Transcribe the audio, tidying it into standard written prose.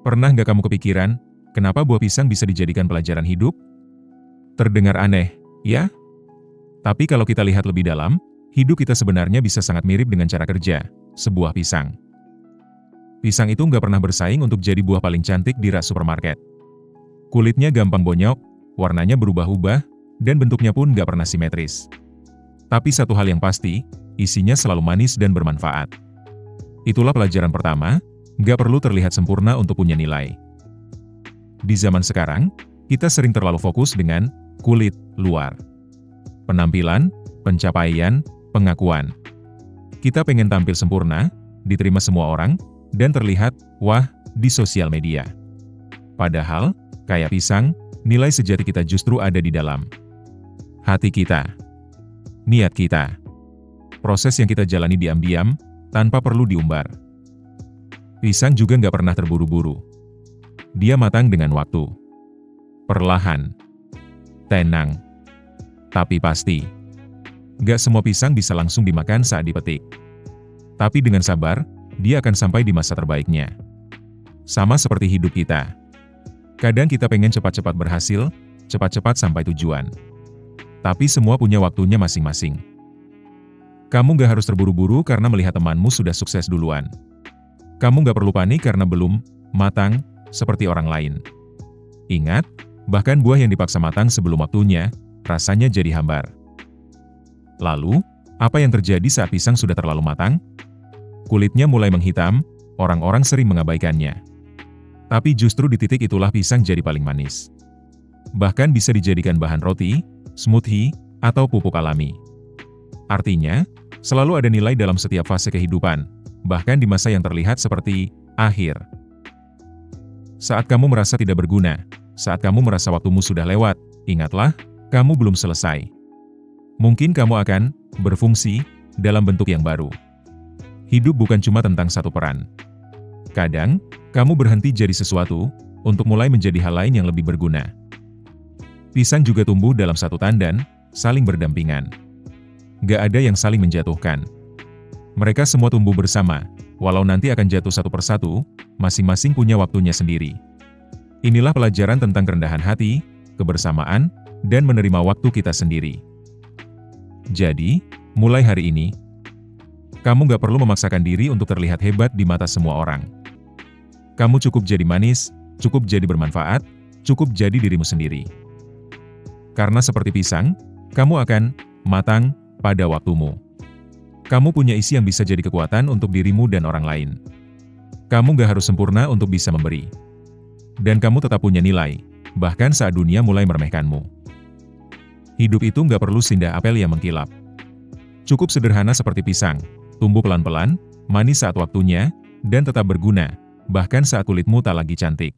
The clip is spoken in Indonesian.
Pernah nggak kamu kepikiran, kenapa buah pisang bisa dijadikan pelajaran hidup? Terdengar aneh, ya? Tapi kalau kita lihat lebih dalam, hidup kita sebenarnya bisa sangat mirip dengan cara kerja sebuah pisang. Pisang itu nggak pernah bersaing untuk jadi buah paling cantik di rak supermarket. Kulitnya gampang bonyok, warnanya berubah-ubah, dan bentuknya pun nggak pernah simetris. Tapi satu hal yang pasti, isinya selalu manis dan bermanfaat. Itulah pelajaran pertama, nggak perlu terlihat sempurna untuk punya nilai. Di zaman sekarang, kita sering terlalu fokus dengan kulit luar. Penampilan, pencapaian, pengakuan. Kita pengen tampil sempurna, diterima semua orang, dan terlihat, wah, di sosial media. Padahal, kayak pisang, nilai sejati kita justru ada di dalam hati kita, niat kita, proses yang kita jalani diam-diam, tanpa perlu diumbar. Pisang juga nggak pernah terburu-buru. Dia matang dengan waktu. Perlahan. Tenang. Tapi pasti. Nggak semua pisang bisa langsung dimakan saat dipetik. Tapi dengan sabar, dia akan sampai di masa terbaiknya. Sama seperti hidup kita. Kadang kita pengen cepat-cepat berhasil, cepat-cepat sampai tujuan. Tapi semua punya waktunya masing-masing. Kamu nggak harus terburu-buru karena melihat temanmu sudah sukses duluan. Kamu nggak perlu panik karena belum matang seperti orang lain. Ingat, bahkan buah yang dipaksa matang sebelum waktunya, rasanya jadi hambar. Lalu, apa yang terjadi saat pisang sudah terlalu matang? Kulitnya mulai menghitam, orang-orang sering mengabaikannya. Tapi justru di titik itulah pisang jadi paling manis. Bahkan bisa dijadikan bahan roti, smoothie, atau pupuk alami. Artinya, selalu ada nilai dalam setiap fase kehidupan, bahkan di masa yang terlihat seperti akhir. Saat kamu merasa tidak berguna, saat kamu merasa waktumu sudah lewat, ingatlah, kamu belum selesai. Mungkin kamu akan berfungsi dalam bentuk yang baru. Hidup bukan cuma tentang satu peran. Kadang, kamu berhenti jadi sesuatu untuk mulai menjadi hal lain yang lebih berguna. Pisang juga tumbuh dalam satu tandan, saling berdampingan. Gak ada yang saling menjatuhkan. Mereka semua tumbuh bersama, walau nanti akan jatuh satu persatu, masing-masing punya waktunya sendiri. Inilah pelajaran tentang kerendahan hati, kebersamaan, dan menerima waktu kita sendiri. Jadi, mulai hari ini, kamu gak perlu memaksakan diri untuk terlihat hebat di mata semua orang. Kamu cukup jadi manis, cukup jadi bermanfaat, cukup jadi dirimu sendiri. Karena seperti pisang, kamu akan matang pada waktumu. Kamu punya isi yang bisa jadi kekuatan untuk dirimu dan orang lain. Kamu gak harus sempurna untuk bisa memberi. Dan kamu tetap punya nilai, bahkan saat dunia mulai meremehkanmu. Hidup itu gak perlu indah apel yang mengkilap. Cukup sederhana seperti pisang, tumbuh pelan-pelan, manis saat waktunya, dan tetap berguna, bahkan saat kulitmu tak lagi cantik.